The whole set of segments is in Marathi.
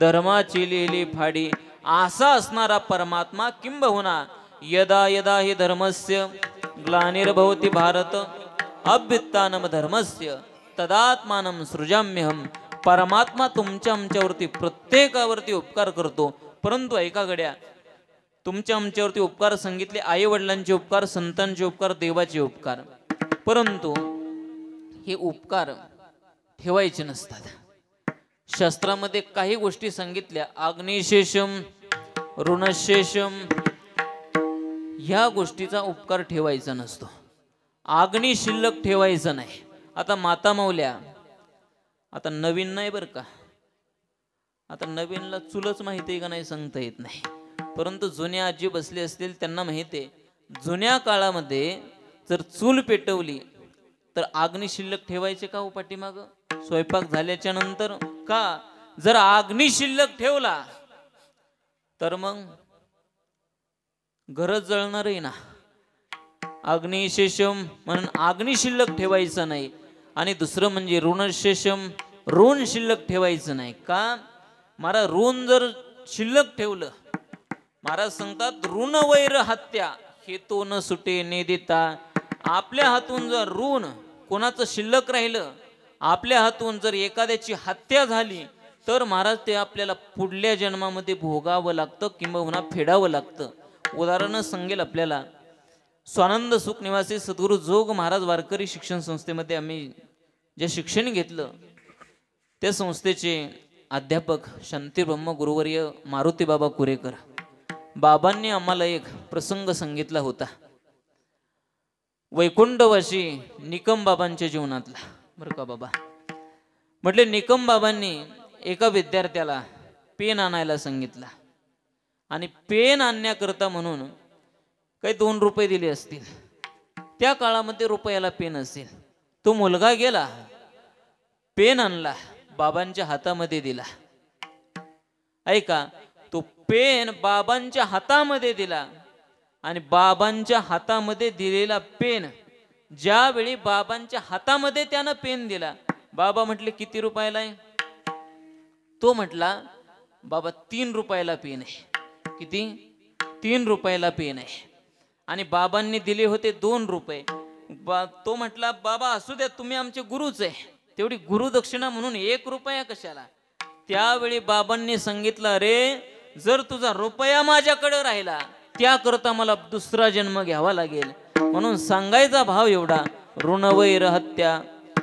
धर्माची लिहिली फाडी असा असणारा परमात्मा किंबहुना यदा यदा हि धर्मस्य ग्लानिर्भवति भारत अभ्युत्थानम धर्मस्य तदात्मानं सृजाम्यहम. परमात्मा तुमच्या आमच्यावरती प्रत्येकावरती उपकार करतो, परंतु ऐका गड्या, तुमच्या आमच्यावरती उपकार सांगितले, आई वडिलांचे उपकार, संतांचे उपकार, देवाचे उपकार, परंतु हे उपकार ठेवायचे नसतात. शास्त्रामध्ये काही गोष्टी सांगितल्या, अग्निशेषम ऋणशेषम, ह्या गोष्टीचा उपकार ठेवायचा नसतो. अग्नी शिल्लक ठेवायचं नाही. आता माता मौल्या, आता नवीन नाही बरं का, आता नवीनला चुलच माहिती आहे का नाही सांगता येत नाही, परंतु जुन्या आजी बसले असतील त्यांना माहिती आहे, जुन्या काळामध्ये जर चूल पेटवली तर अग्नी शिल्लक ठेवायचे का हो पाठीमाग स्वयंपाक झाल्याच्या नंतर? का? जर अग्नी शिल्लक ठेवला तर मग घरच जळणारही ना. अग्निशेषम म्हणून अग्नी शिल्लक ठेवायचं नाही. आणि दुसरं म्हणजे ऋणशेषम, ऋण शिल्लक ठेवायचं नाही. का? महाराज ऋण जर शिल्लक ठेवलं, महाराज सांगतात ऋण वैर हत्या हेतू न सुटे ने देता. आपल्या हातून जर ऋण कोणाचं शिल्लक राहिलं, आपल्या हातून जर एखाद्याची हत्या झाली तर महाराज ते आपल्याला पुढल्या जन्मामध्ये भोगावं लागतं किंवा फेडावं लागतं. उदाहरण सांगेल आपल्याला, स्वानंद सुख निवासी सद्गुरू जोग महाराज वारकरी शिक्षण संस्थेमध्ये आम्ही जे शिक्षण घेतलं, त्या संस्थेचे अध्यापक शांती ब्रह्म गुरुवर्य मारुती बाबा कुरेकर बाबांनी आम्हाला एक प्रसंग सांगितला होता, वैकुंठवासी निकम बाबांच्या जीवनातला बरं का बाबा. म्हटले निकम बाबांनी एका विद्यार्थ्याला पेन आणायला सांगितला आणि पेन आणण्याकरता म्हणून काही 2 रुपये दिले असतील. त्या काळामध्ये रुपयाला पेन असेल. तो मुलगा गेला, पेन आणला, बाबांच्या हातामध्ये दिला. ऐका, तो पेन बाबांच्या हातामध्ये दिला आणि बाबांच्या हातामध्ये दिलेला पेन, ज्यावेळी बाबांच्या हातामध्ये त्यानं पेन दिला, बाबा म्हटले किती रुपयाला आहे? तो म्हटला बाबा 3 रुपयाला पेन आहे. किती? 3 रुपयाला पेन आहे. आणि बाबांनी दिले होते 2 रुपये. तो म्हटला बाबा असू द्या, तुम्ही आमचे गुरुच आहे, तेवढी गुरुदक्षिणा म्हणून 1 रुपया कशाला? त्यावेळी बाबांनी सांगितलं, अरे जर तुझा रुपया माझ्याकडे राहिला त्याकरता मला दुसरा जन्म घ्यावा लागेल. म्हणून सांगायचा भाव एवढा, ऋणवैर हत्या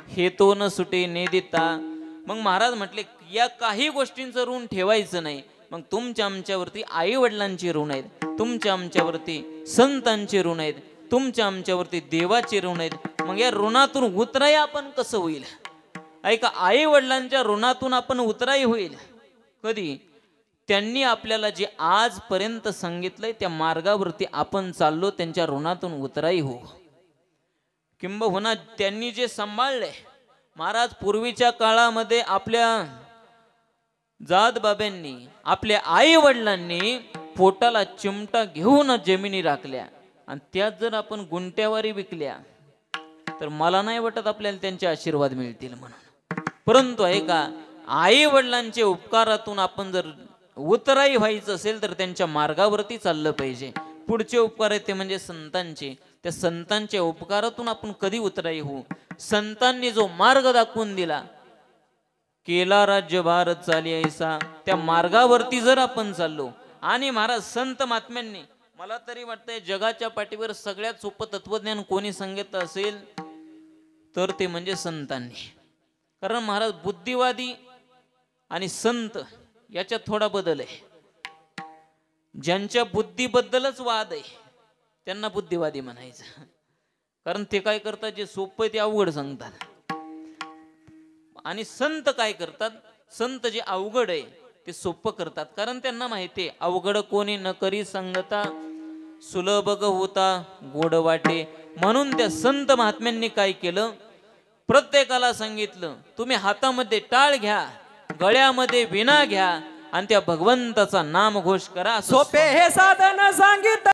हेतू न सुटे ने देता. मग महाराज म्हटले या काही गोष्टींचं ऋण ठेवायचं नाही. मग तुमच्या आमच्यावरती आई वडिलांची ऋण आहेत, तुमच्या आमच्यावरती संतांचे ऋण आहेत, तुमच्या आमच्यावरती देवाचे ऋण आहेत. मग या ऋणातून उतराई आपण कसं होईल? ऐका, आई वडिलांच्या ऋणातून आपण उतराई होईल कधी? त्यांनी आपल्याला जे आजपर्यंत सांगितलंय त्या मार्गावरती आपण चाललो, त्यांच्या ऋणातून उतराई हो. किंबहुना त्यांनी जे सांभाळले, महाराज पूर्वीच्या काळामध्ये आपल्या जात बाबांनी, आपल्या आई वडिलांनी पोटाला चिमटा घेऊन जमिनी राखल्या आणि त्यात जर आपण गुंट्यावारी विकल्या तर मला नाही वाटत आपल्याला त्यांचे आशीर्वाद मिळतील म्हणून. परंतु ऐका, आई वडिलांच्या उपकारातून आपण जर उतराई व्हायचं असेल तर त्यांच्या मार्गावरती चाललं पाहिजे. पुढचे उपकार आहेत ते म्हणजे संतांचे. त्या संतांच्या उपकारातून आपण कधी उतराई होऊ? संतांनी जो मार्ग दाखवून दिला, केला राज्य भारत चाली ऐसा, त्या मार्गावरती जर आपण चाललो. आणि महाराज संत महात्म्यांनी, मला तरी वाटतंय जगाच्या पाठीवर सगळ्यात सोपं तत्वज्ञान कोणी सांगितलं असेल तर ते म्हणजे संतांनी. कारण महाराज बुद्धिवादी आणि संत याच्यात थोडा बदल आहे. ज्यांच्या बुद्धीबद्दलच वाद आहे त्यांना बुद्धिवादी म्हणायचं, कारण ते काय करतात, जे सोपं आहे ते अवघड सांगतात. आणि संत काय करतात, संत जे अवघड आहे ते सोपं करतात, कारण त्यांना माहिती आहे अवघड कोणी न करी सांगता सुलभ होता गोड वाटे. म्हणून त्या संत महात्म्यांनी काय केलं, प्रत्येकाला सांगितलं तुम्ही हातामध्ये टाळ घ्या, गळ्यामध्ये विणा घ्या आणि त्या भगवंताचा नामघोष करा. सोपे हे साधन सांगितलं.